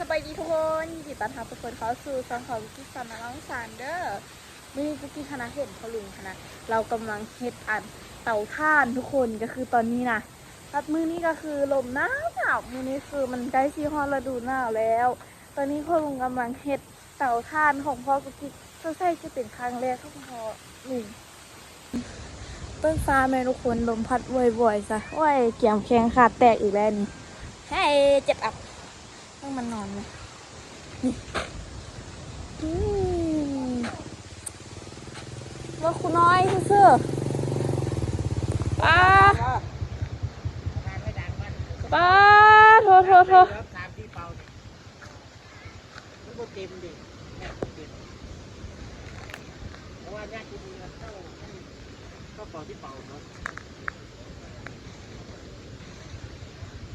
บายดีทุกคนยินดีต้อนรับทุกคนเข้าสู่ช่องของกุ๊กกิ๊กสามน้องสารเด้อมีกุ๊กกิ๊กคณะเห็นเขาลุงคณะเรากำลังเฮ็ดอันเตาถ่านทุกคนก็คือตอนนี้นะพัดมือนี้ก็คือลมหนาวมือนี้คือมันใกล้ที่ฮอดฤดูหนาวแล้ว ตอนนี้พ่อลุงกำลังเฮ็ดเตาถ่านของพ่อกุ๊กกิ๊กใช่จะเป็นครั้งแรกของพ่อลุงต้นฟ้าแม่ทุกคนลมพัดบ่อยๆซะโอ้ยเกี่ยมแข้งขาดแตกอีกแล้วนี่ให้เจ็บอับต้องมันนอนไหมว่าคุณน้อยเสื้อป้าป้าโทษมันก็เต็มดิแม่ก็เต็มเพราะว่าแม่ที่มีเข้าเป่าที่เป่าเนาะ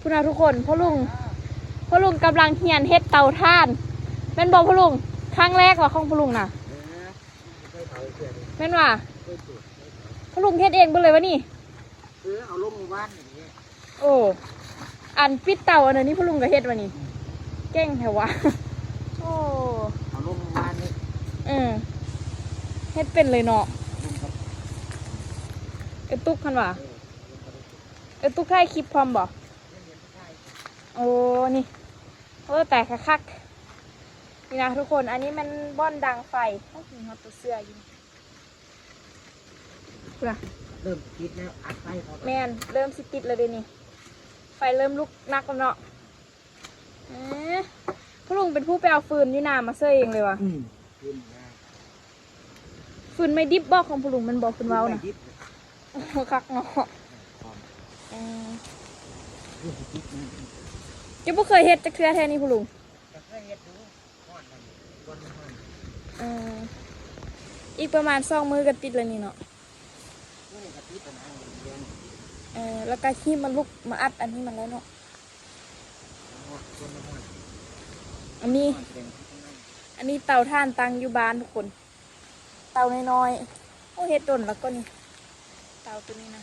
คุณอาทุกคนพ่อลุงกำลังเฮียนเฮ็ดเตาถ่านเป็นบอกพ่อลุงครั้งแรกว่าของพ่อลุงน่ะแม่นว่าพ่อลุงเฮ็ดเองไปเลยวะนี่เอาลงบ้านอย่างนี้โอ้อันปิดเตาอันนี้พ่อลุงก็เฮ็ดวะนี่เก่งแถววะโอ้เอาลงบ้านนี่เฮ็ดเป็นเลยเนาะตุ๊กคันว่ะตุ๊กถ่ายคลิปพร้อมบ่โอ้นี่แต่คักนี่นะทุกคนอันนี้มันบ้อนดังไฟต้องกินฮอตตัวเสื้ออยู่เริ่มติดแล้วอัดไฟแมนเริ่มสิติดเลยเดี๋ยวนี้ไฟเริ่มลุกนักแล้วเนาะพ่อลุงเป็นผู้ไปเอาฟืนที่นามาเสื้อเองเลยวะฟืนไม่ดิบบอกของพ่อลุงมันบอกฟืนเว้านะคักเนาะยังไม่เคยเฮ็ดจะเคลียร์แทนนี่พ่อลุงอีกประมาณ2 มื้อก็ติดแล้วนี่เนาะแล้วก็ขี้มันลุกมาอัดอันนี้มันแล้วเนาะอันนี้เตาถ่านตั้งอยู่บ้านทุกคนเตาน้อยๆโอ้เฮ็ดต้นแล้วก็นี่เตาตัวนี้นะ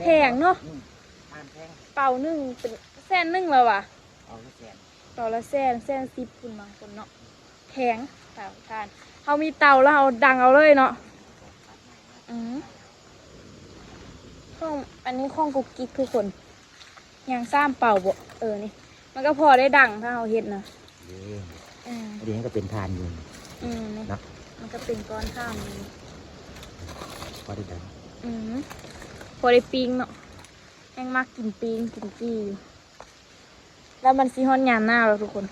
แพงเนาะเป่า1เป็น100,000แล้วว่ะเป่าละ100,000 คุณบางคนเนาะแพงเตาถ่านเขามีเตาแล้วเขาดังเอาเลยเนาะข้องอันนี้ข้องกุ๊กกิ๊กทุกคนยังซ้ำเป่าบ่นี่มันก็พอได้ดังถ้าเราเฮ็ดนะอันนี้ก็เป็นทานอยู่นะมันก็เป็นก้อนข้าวนี่พอได้ดังพอได้ปิ้งเนาะแห้งมากกินปิ้งกินจี้แล้วมันซีฮอนยามหน้าเราทุกคน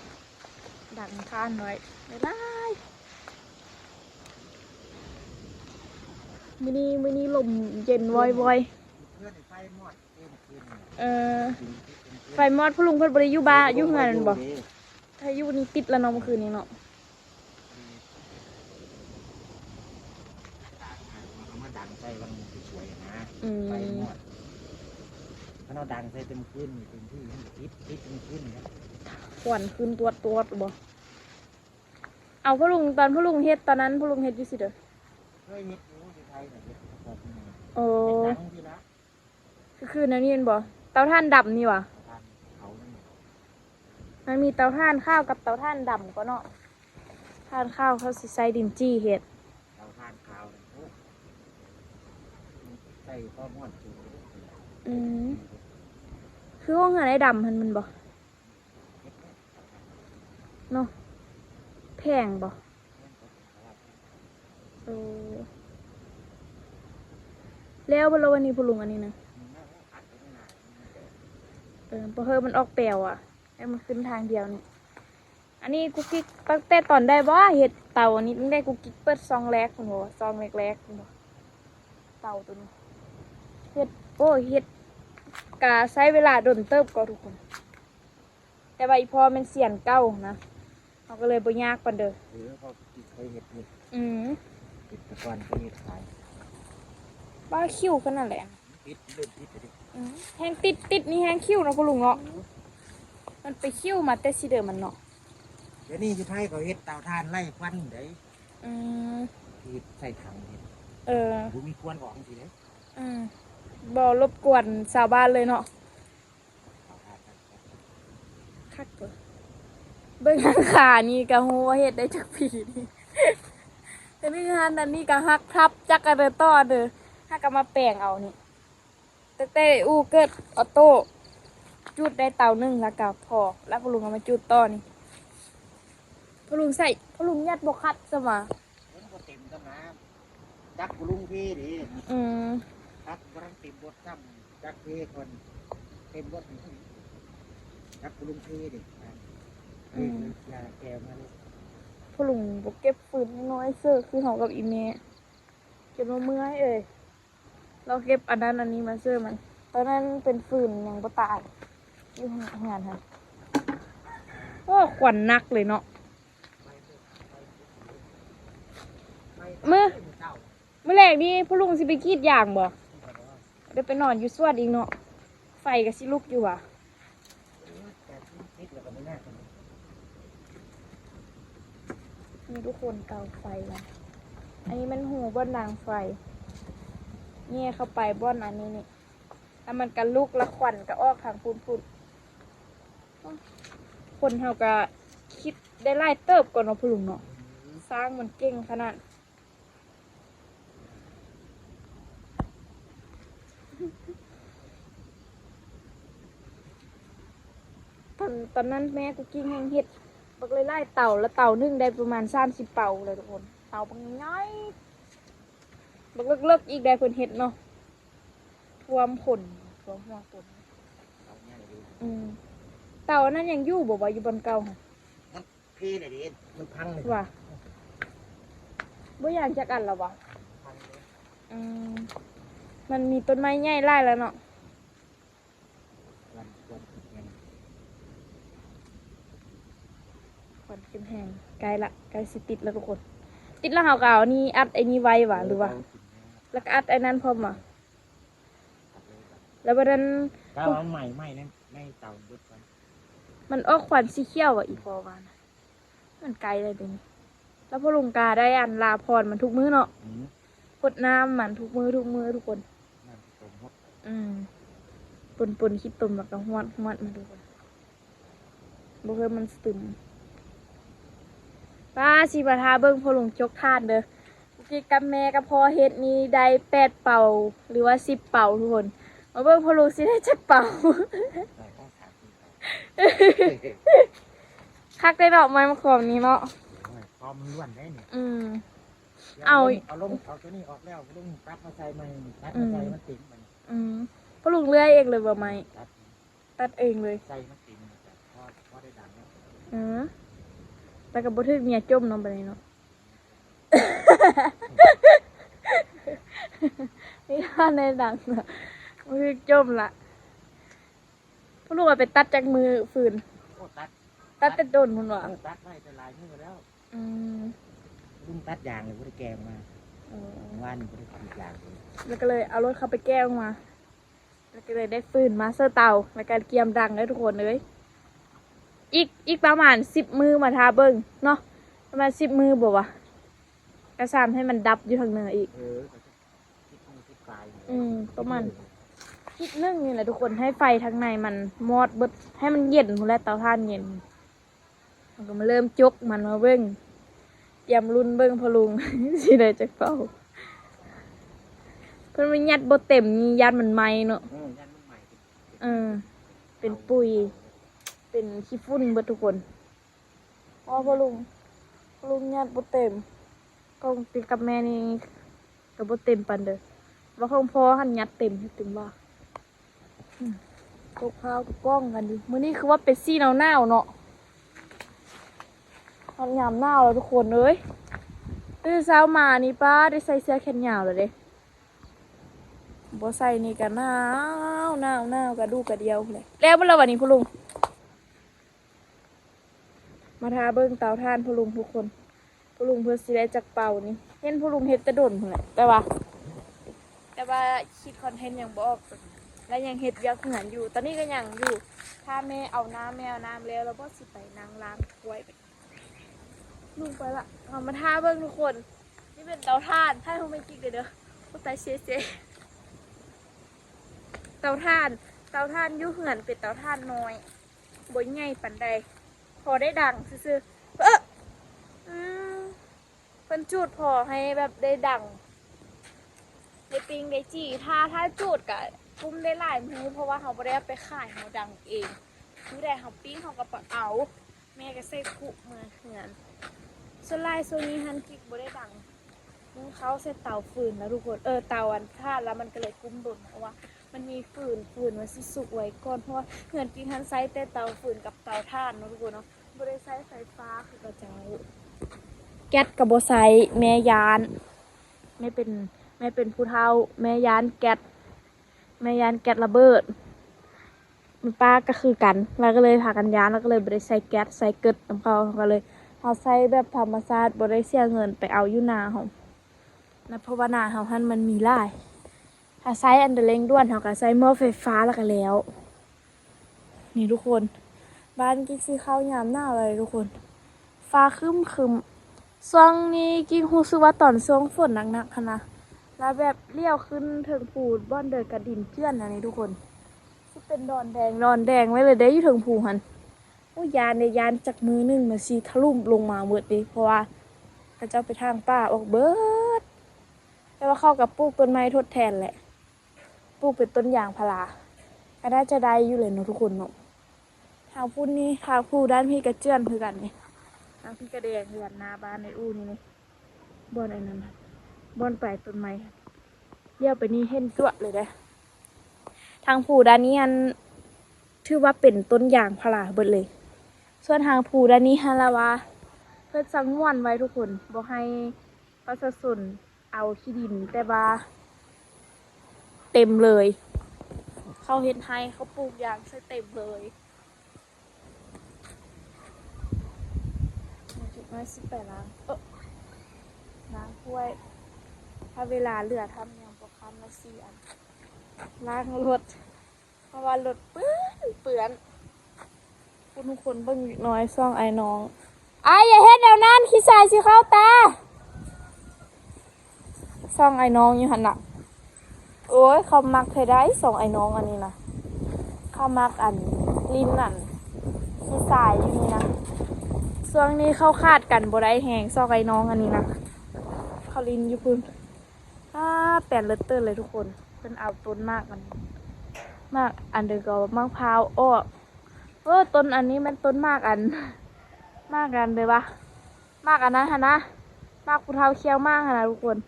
ดังข้านไว้ได้มื้อนี้ลมเย็นวอยไฟมอดพ่อลุงเพิ่นบ่ได้อยู่บ้านอยู่เฮือนบ่ถ้าอยู่นี่ติดแล้วเนาะเมื่อคืนนี้เนาะมาดังใส่วันสวยๆนะไฟมอดถ้าเราดังใส่เต็มขึ้นเต็มที่ติดเต็มขึ้นนะควันขึ้นตัวบ่เอาพ่อลุงตอนพ่อลุงเฮ็ดตอนนั้นพ่อลุงเฮ็ดอยู่สิเด้อเคยเฮ็ดอยู่ที่ไทยน่ะเฮ็ดโอ้คือนั่นนี่บ่เตาถ่านดำนี่ว่ะมันมีเตาถ่านข้าวกับเตาถ่านดำก็เนาะถ่านข้าวเขาสิใส่ดินจี้เฮ็ดเตาถ่านข้าวใส่ข้าวมอดคือห้องงานไอ้ดำมันบ่เนาะแพงบ่แล้วบริวันนี้พลุงอันนี้นะพอเฮอมันออกแปลวอ่ะให้มันขึ้นทางเดียวนี่อันนี้กุ๊กกิ๊กตั้งแต่ตอนได้บ่เห็ดเต่าอันนี้ตั้งแต่กุ๊กกิ๊กเปิดซองแรกคุณบอกซองแรกคุณบอกเต่าตัวนี้เห็ดเห็ดกะใช้เวลาโดนเติบก็ทุกคนแต่ว่าอีพอมันเสียนเก้านะเขาก็เลยบ่ยากปานเด้อเขาเคยเห็ดนี่ติดตะกอนเคยเห็ดขายบ้าคิ้วขนาดแหละติดเริ่มติดเลยแห้งติดนี่แห้งคิ้วนะพ่อลุงเนาะมันไปคิ้วมาแต่สิเดิมมันเนาะเดี๋ยวนี้ที่ไทยเขาเห็ดเตาถ่านไล่ควันได้ที่ใส่ถังเห็ดบุมีควันออกทีเดียวบ่รบกวนชาวบ้านเลยเนาะ คักตัวเบิ่งหันขานี่ก็ฮู้ว่าเฮ็ดได้จักปีนี่แต่นี่หันอันนี้ก็ฮักทับจักกระเดอต่อเด้อฮักก็มาแปลงเอานี่ตั้งแต่อู้เกิดออโต้จุดได้เตานึงแล้วก็พอแล้วพ่อลุงเอามาจุดต่อนี่พ่อลุงใส่พ่อลุงยัดบ่คัดซะมามันก็เต็มกันนะจักกูลุงพี่ดิ คัดบ่ทันเต็มบทซ้ำจักพี่คนเต็มบทนี่จักกูลุงพี่ดิยาแก้วมาลูก พ่อลุงบ่เก็บฟืนน้อยๆเสื้อคือเฮากับอีแม่เก็บมาเมื่อยเอ้ยเราเก็บอันนั้นอันนี้มาเสื้อมันตอนนั้นเป็นฟืนยังบ่ตายอยู่งานฮะโอ้ขวัญนักเลยเนาะมื้อแรกนี่พ่อลุงสิไปกรีดยางบ่เดี๋ยวไปนอนอยู่สวนอีกเนาะไฟก็สิลุกอยู่ว่ะนี่ทุกคนเตาไฟแล้วอันนี้มันหูบ้านนางไฟเนี่ยเข้าไปบ้านอันนี้นี่แล้วมันก็ลุกแล้วควันก็ออกทางพุ่นคนเฮาก็คิดได้ไล่เติบก่อนเนาะพ่อลุงเนาะสร้างมันเก่งขนาดตอนนั้นแม่กูกิ้งแห้งเห็ดบักเลยไล่เต่าแล้วเต่านึ่งได้ประมาณ30เป่าเลยทุกคนเต่าบางน้อยบักเลิกอีกได้เพิ่นเห็ดเนาะท่วมผลท่วมหัวผลเต่านั้นยังอยู่บอกว่าอยู่บนเก่า พี่ไหนดิมันพังเลย ว่ะบ่อยากจะกันหรอวะมันมีต้นไม้ใหญ่ไล่แล้วเนาะควันขึ้นแห้งใกล้ละใกล้สิติดแล้วทุกคนติดแล้วเฮาก็เอานี่อัดไอ้นี่ไว้ว่ะหรือว่าแล้วก็อัดไอ้นั้นพร้อมอ่ะแล้วบัดนั้น ก็เอาใหม่นะไม่เต่าดุดกัน มันออกควันสีเขียวอ่ะอีพอวานะมันไกลเลยเดี๋ยวนี้แล้วพ่อลุงกาได้อันลาพรมันทุกมื้อเนาะพดน้ำมันทุกมื้อทุกคนปนคิดตุ่มแล้วก็หวดมาทุกคนบ่เพิ่มมันตึมป้าสิมาทาเบิ้งพ่อลุงจกทานเด้อพี่กับแม่กับพ่อเฮ็ดนี้ได้8เป่าหรือว่า10เป่าทุกคนมาเบิ้งพ่อลุงสิได้จักเป่าคักได้ดอกไม้มาขอบนี้เนาะพอมันล้วนได้เนี่ยเอาลงเอาตัวนี้ออกแล้วลงตัดมาใส่มันตัดมาใส่มันติ่งมันพ่อลุงเลื่อยเองเลยบ่ไหมตัดเองเลยใส่มันติ่งพอได้ดังแล้วแต่กับบ่ทึกเมียจมน้องไปเลยเนาะนี่ท่านได้ดังเนาะบ่ทึกจมละพ่อลุงเอาไปตัดจากมือฝืนตัดแต่โดนพุ่นว่ะตัดไว้แต่ลายมือแล้วลุงตัดยางเลยบ่ได้แกงมาว่านบ่ได้ขีดยางเลยแล้วก็เลยเอารถเข้าไปแก้งมาแล้วก็เลยได้ฟืนมาเซอร์เตาแล้วก็เกียมดังได้ทุกคนเลยอีกประมาณ10 มือมาทาเบิ้งเนาะประมาณ10 มือบอกว่ากระซามให้มันดับอยู่ทางเหนืออีกประมาณคิดนึงนี่แหละทุกคนให้ไฟทางในมันมอดเบิดให้มันเย็นหมดแล้วเตาถ่านเย็นมันก็มาเริ่มจกมันมาเบิ้งเตรียมรุ่นเบิ้งพลุง สิได้จักเป่าเพิ่นมันยัดบ่เต็มนี่ยัดมันไหม้เนาะเป็นปุ๋ยเป็นขี้ฝุ่นเบิดทุกคนอ๋อพลุงยัดบ่เต็มกองติดกับแม่นี่ก็บ่เต็มปานเด้อว่าของพ่อหันยัดเต็มให้เต็มว่าตกข้าวกับกล้องกันดิมื้อนี้คือว่าเป็นซี่หนาวๆเนาะมันยามหนาวแล้วทุกคนเอ้ยตื่นเช้ามานี่ป้าได้ใส่เสื้อแขนยาวแล้วเด้บ่ใส่นี่ก็หนาวกระดูกกระเดียวเลยแล้วเมื่อวันนี้พ่อลุงมาทาเบิ้งเตาถ่านพ่อลุงทุกคนพ่อลุงเพื่อสิได้จักเป่านี่เห็นพ่อลุงเฮ็ดแต่โดนพุ่นแหละแต่ว่าคิดคอนเทนต์ยังบ่ออกและยังเฮ็ดเวียกเหมือนอยู่ตอนนี้ก็ยังอยู่ถ้าแม่เอาน้ำแล้วเราก็สิไปนั่งล้างถ้วยลุงไปละเอามาทาเบิ้งทุกคนนี่เป็นเตาถ่านถ้าเขาไม่กินเลยเด้อก็ตายเซ่ เตาถ่านอยู่เหือนเป็นเตาถ่านน้อย บ่ใหญ่ปานใดพอได้ดังซื่อๆอืมเพิ่นจูดพอให้แบบได้ดังได้ปิงได้จีถ้าจูดก็กุ้มได้หลายมื้อเพราะว่าเขาบ่ได้เอาไปขายเขาดังเองมื้อใดเขาปิ้งเขาก็ปเอา แม่ก็ใส่คุมือเหือนส่วนลายโซนี้ฮันกิกบ่ได้ดังเขาใส่เตาฟืนแล้วทุกคนเตาอันทาดแล้วมันก็เลยกุ้มดุนเพราะว่ามันมีฟืนมันสิสุกไว้ก่อนเพราะว่าเหือนกินฮันใส่แต่เตาฟืนกับเตาถ่านเนาะทุกคนเนาะบ่ได้ใส่ไฟฟ้าคือกระเจ้าแก๊สกับบ่ใส่แม่ยานแม่เป็นผู้เฒ่าแม่ยานแก๊สระเบิดป้าก็คือกันเราก็เลยพากันย้านแล้วก็เลยบริใส่แก๊สใส่เกิดน้ำเขาก็เลยเอาใส่แบบธรรมชาติบริเสียเงินไปเอาอยู่นาเขานะเพราะว่านาเขาท่านมันมีหลายถ้าใส่อันเดอร์เล้งด้วนเขาก็ใส่หม้อไฟฟ้าแล้วก็แล้วนี่ทุกคนบ้านกิ๊กซื้อข้าวยามหน้าเลยทุกคนฟ้าครึ้มช่วงนี้กิ๊กรู้สึกว่าตอนช่วงฝนหนักๆค่ะนะแล้วแบบเลี้ยวขึ้นถึงปูดบ้อนเดินกระดินเพื่อนนะนี่ทุกคนเป็นดอนแดงไว้เลยได้อยู่ถึงผูหันยานในยานจากมือหนึ่งมาซีทะลุลงมาเบิดดิเพราะว่าเขาเจ้าไปทางป่าออกเบิดแต่ว่าเข้ากับปลูกต้นไม้ทดแทนแหละปลูกเป็นต้นยางพาราก็ได้จะได้อยู่เลยเนาะทุกคนเนาะทางพูดนี่ทางพูด้านพี่กระเจือนคือกันนี่ทางพี่กระแดงคือกันหน้าบ้านในอู่นี่บอนไอ้นั้นบอนปลายต้นไม้เลี้ยวไปนี่เห็นตัวเลยได้ทางผูด้านนี้อันถือว่าเป็นต้นยางพาราเบิดเลยส่วนทางผูด้านนี้ฮะละวะเพื่อสังวนไว้ทุกคนบอกให้ประชาชนเอาที่ดินแต่ว่าเต็มเลยเขาเห็นให้เขาปลูกยางใส่เต็มเลยจุดน้อย18 ล้านล้างถ้วยถ้าเวลาเหลือทำอย่างประคันละ4 อันล้างรถเพราะว่ารถเปื้อนคุณทุกคนเบิ่งน้อยซ่องไอ้น้องอย่าเฮ็ดแนวนั้นขี้สายสิเข้าตาซ่องไอ้น้องอยู่หันน่ะโอ้ยเขามักเคยได้ส่องไอ้น้องอันนี้นะเขามักอันลิ้นนั่นขี้สายอยู่นี่นะช่วงนี้เข้าคาดกันบ่ได้แหงซ่องไอ้น้องอันนี้นะเขาลิ้นอยู่พุ่นแปลนเลือดเตือนเลยทุกคนเป็นเอาต้นมากมันมากอันเดียวกับมะพร้าวต้นอันนี้มันต้นมากอันเลยปะมากอันนั้นฮะนะมากภูเทาเคี้ยวมากนะทุกคน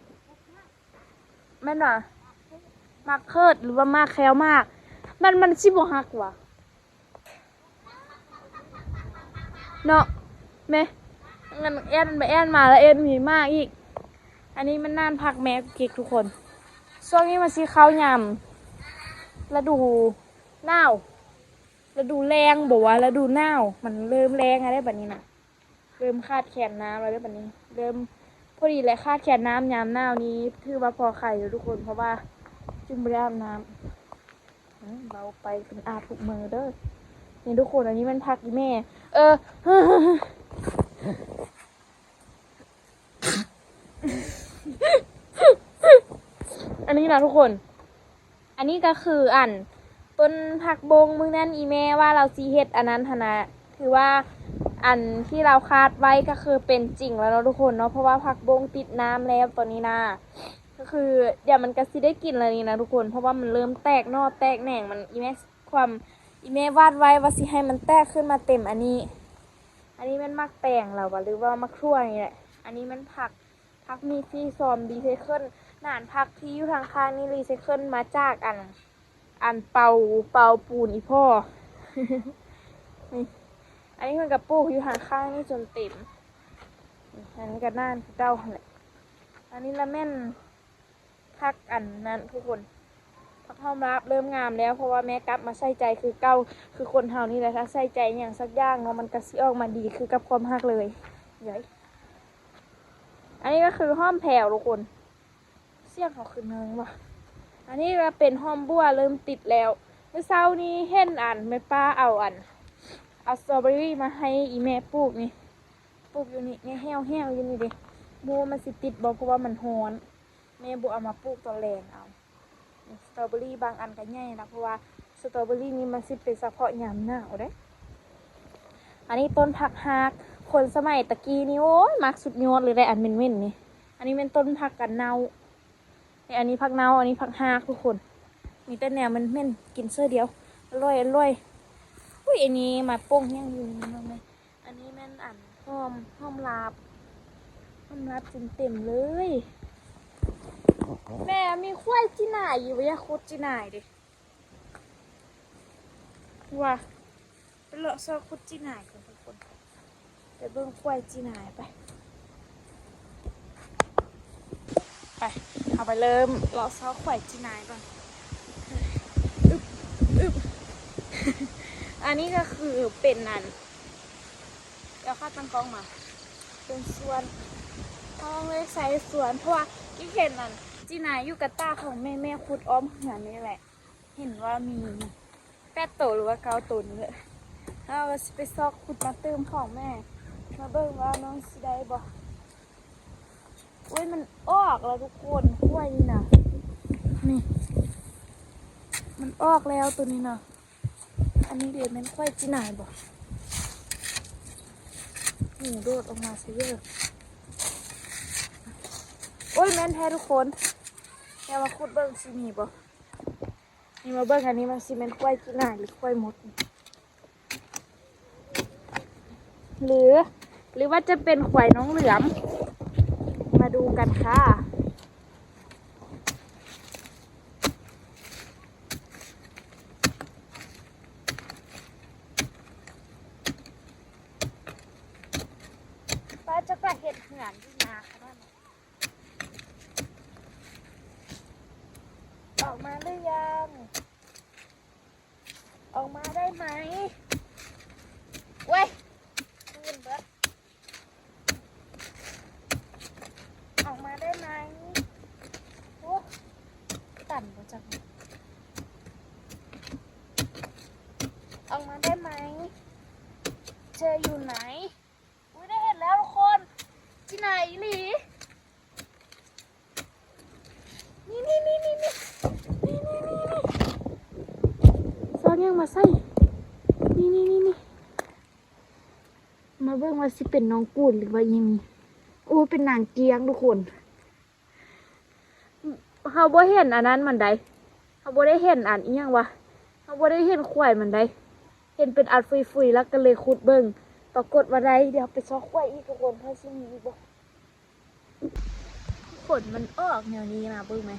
แม่นว่ะมากเคิดหรือว่ามากแคล้วมากมันชิบหักว่ะเนาะแม่งั้นแอนไปแอนมาแล้วมีมากอีกอันนี้มันน่านพักแม่เก็กทุกคนช่วงนี้มันซีข้าวยำแล้วดูหนาวแล้วดูแรงบอกว่าแล้วดูหนาวมันเริ่มแรงอะไรแบบนี้นะเริ่มคาดแขนน้ำอะไรแบบนี้เริ่มพอดีเลยคาดแขนน้ำยามหนาวนี้ถือว่าพอไข่อยู่ทุกคนเพราะว่าจึงไม่ได้อาบน้ำเราไปเป็นอาบทุกมือเด้อนี่ทุกคนอันนี้มันพักอีแม่อันนี้นะทุกคนอันนี้ก็คือต้นผักบงมึงนั่นอีแม่ว่าเราซีเฮ็ดอันนั้นนะคือว่าอันที่เราคาดไว้ก็คือเป็นจริงแล้วเนาะทุกคนเนาะเพราะว่าผักบงติดน้ำแล้วตอนนี้นะก็คือเดี๋ยวมันก็สิได้กินเลยนี่นะทุกคนเพราะว่ามันเริ่มแตกนอแตกแหน่งมันอีแม่วาดไว้ว่าสิให้มันแตกขึ้นมาเต็มอันนี้มันมักแตงเราหรือว่ามักทั่วนี่แหละอันนี้มันผักมีที่ซอมรีไซเคิลนานผักที่อยู่ทางข้างนี่รีไซเคิลมาจากอันเป่าปูนอีพ่อ อันนี้มันกับปลูกอยู่ทางข้างนี่จนเต็มอันนี้ก็น่านเจ้าแหละอันนี้ละแม่นพักอันนั้นทุกคนพักทอมรับเริ่มงามแล้วเพราะว่าแม่กลับมาใส่ใจคือเก้าคือคนเฮานี่แหละถ้าใส่ใจอย่างสักอย่างเนาะมันก็สิออกมาดีคือกับความฮักเลยย้อยอันนี้ก็คือห้อมแผ่วทุกคนเสียงเขาคือเนิงว่ะอันนี้ก็เป็นห้อมบัวเริ่มติดแล้วเมื่อเช้านี้เห็นแม่ป้าเอาสตรอเบอรี่มาให้อีแม่ปลูกนี่ปลูกอยู่นี่แห้วอยู่นี่ดิบัวมันสิติดบ่เพราะว่ามันร้อนแม่บัวเอามาปลูกตอนแรงเอาสตรอเบอรี่บางอันก็ใหญ่นะเพราะว่าสตรอเบอรี่นี่มันสิเป็นเฉพาะยามหนาวเด้ อันนี้ต้นผักฮากคนสมัยตะกี้นี่โอ้ยมักสุดยอดเลยได้อันเม่นๆนี่อันนี้เป็นต้นผักกันเนานี่อันนี้ผักเนาอันนี้ผักฮากทุกคนมีแต่แนวมันเม่นกินเสื้อเดียวอร่อยอุ้ยอันนี้มาโป่งยังอยู่นี่มั้งไหมอันนี้แม่นอันหอมลาบเต็มเลยแม่มีควายจีน่ายอยู่วะยะโคตรจีน่ายดิว่าไปเลาะซอกโคตรจีน่ายกันทุกคนไปเบิ่งควายจีน่ายไปเอาไปเริ่มเลาะซอกควายจีน่ายก่อนอึบ อันนี้ก็คือเป็นนั่นเดี๋ยวข้าตั้งกล้องมาเป็นสวนห้องเลยใส่สวนเพราะว่าที่เห็นนั่นจีน่ายอยู่กับตาของแม่ขุดอ้อมเหือนนี่แหละเห็นว่ามี8 ตัวหรือว่า9 ตัวนี่แหละเราไปซอกขุดมาเติมของแม่มาเบิ่งว่าน้องสิได้บ่อุ้ยมันออกแล้วทุกคนกล้วยนี่นะนี่มันออกแล้วตัวนี้นะอันนี้เดี๋ยวมันค่อยจีน่ายบ่นี่โดดออกมาซะเยอะโอ้ยแม่นแท้ทุกคนอย่ามาขุดเบิ่งสิมีบ่นี่มาเบิ่งอันนี้มันสิแม่นค่อยจีน่ายหรือค่อยมดหรือว่าจะเป็นควายน้องเหลือมมาดูกันค่ะป้าจะไปเห็ดเหือนที่นาค่ะออกมาหรือยังออกมาได้ไหมเว้ยตื่นเบิดออกมาได้ไหมโอ้ตันมาจากออกมาได้ไหมเจออยู่ไหนอุ้ยได้เห็นแล้วทุกคนที่ไหนหลีนี่ซอนยังมาใส่นี่มาเบิ่งว่าสิเป็นน้องกูดหรือว่ายังมีโอ้เป็นนางเกียงทุกคนเขาบ่เห็นอันนั้นมันใดเขาบ่ได้เห็นอันอีหยังวะเขาบ่ได้เห็นควายมันใดเห็นเป็นอัดฟุยๆแล้วก็เลยขุดเบิ่งปรากฏว่าใดเดี๋ยวไปซอกควายอีกทุกคนถ้าสิมีบ่ฝนมันออกแนวนี้นะเบิ่งไหม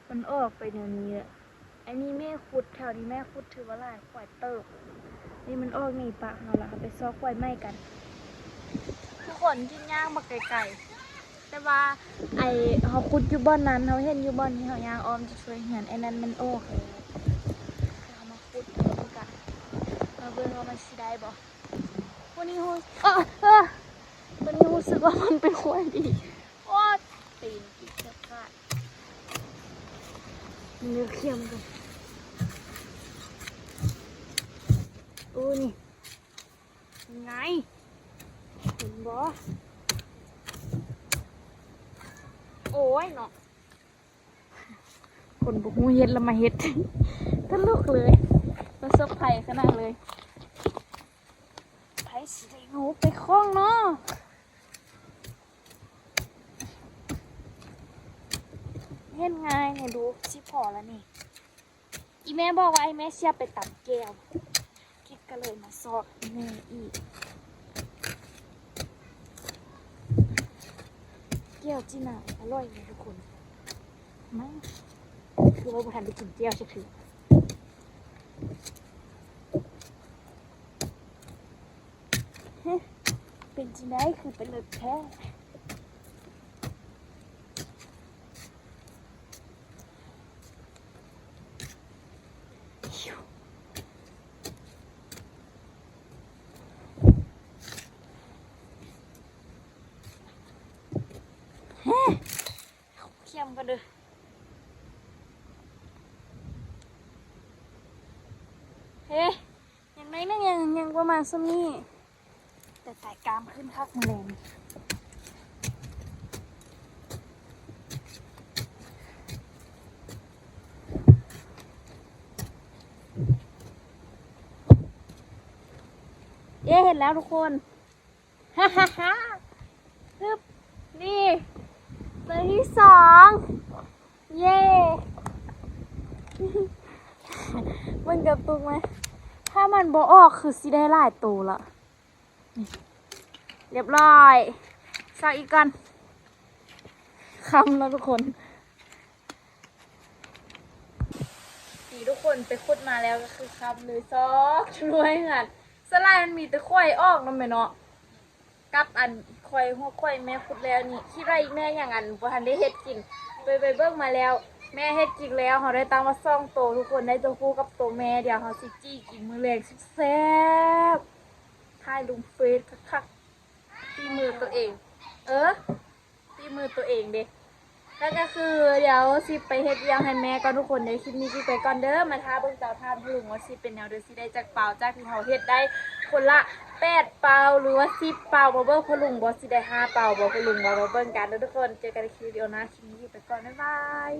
มันออกไปแนวนี้แหละอันนี้แม่ขุดแถวนี้แม่ขุดถือว่าหลายควายเติบนี่มันออกนี่ปะเราละไปซอกควายไหม้กันทุกคนกินย่างมาไกลๆแต่ว่าเขาขุดอยู่บ่อนนั้นเขาเห็นอยู่บ่อนที่เขาย่างอ้อมจะช่วยเห็นไอ้นั้นมันออกเลยเขามาขุดกันมาเบิ่งว่ามันสิได้บ่วันนี้ฮู้วันนี้รู้สึกว่ามันเป็นควายดีโอ้ตีนกินจะขาดเนื้อเค็มกันโอ้นี่ไงเห็นบ่โอ้ยเนาะคนบุกมูเฮ็ดแล้วมาเฮ็ดตลกเลยประสบภัยขนาดเลยไผสิได้งูไปคล้องเนาะเฮ็ดไงเนี่ยดูสิพอแล้วนี่อีแม่บอกว่าไอ้แม่เสียไปตัดแก้วคิดก็เลยมาซอกแม่อีกแก้วจีน่าอร่อยเลยทุกคนมาคือว่าบุทันไปกินแก้วจะถือเป็นจีน่าคือเป็นเลยแท้เขี้ยมกันเลยเฮ้ยังไงนั่นยังประมาณสักนี้แต่สายกามขึ้นคักมาแรง เย้เห็นแล้วทุกคน ฮ่าฮ่าฮ่าฮึบนี่ตัวที่สองเย้มันกระตุกไหมถ้ามันบ่ออกคือสิได้หลายตัวละนี่เรียบร้อยสักอีกกันคำแล้วทุกคนนี่ทุกคนไปขุดมาแล้วก็คือคำเลยซอกช่วยงานสไลด์มันมีแต่ข่อยออกนั่นไหมเนาะกับอันข่อยหัวข่อยแม่ขุดแล้วนี่คิดว่าอีกแม่อย่างอันบ่ทันได้เฮ็ดกินไปเบิ่งมาแล้วแม่เฮ็ดกินแล้วเขาได้ตังมาซ่องโตวทุกคนได้ตัวผู้กับตัวแม่เดี๋ยวเขาสิจี้กินมื้อแรงแซ่บๆถ่ายลงเฟซคักๆที่มือตัวเองที่มือตัวเองเด้แล้วก็คือเดี๋ยวสิไปเฮ็ดเวียงให้แม่ก่อนทุกคนเดี๋ยวคลิปนี้สิไปก่อนเด้อมาท้าเบิ่งเตาถ่านพลุงว่าสิเป็นแนวเด้อสิได้จากเปล่าจากที่เขาเฮ็ดได้คนละ8 เปล่าหรือว่า10 เปล่าบ่เบิ่งพลุงบ่สิได้5 เปล่าบ่พลุงบ่เบิ่งกันเด้อทุกคนเจอกันในคลิปวิดีโอหน้าคลิปนี้ไปก่อนบ๊ายบาย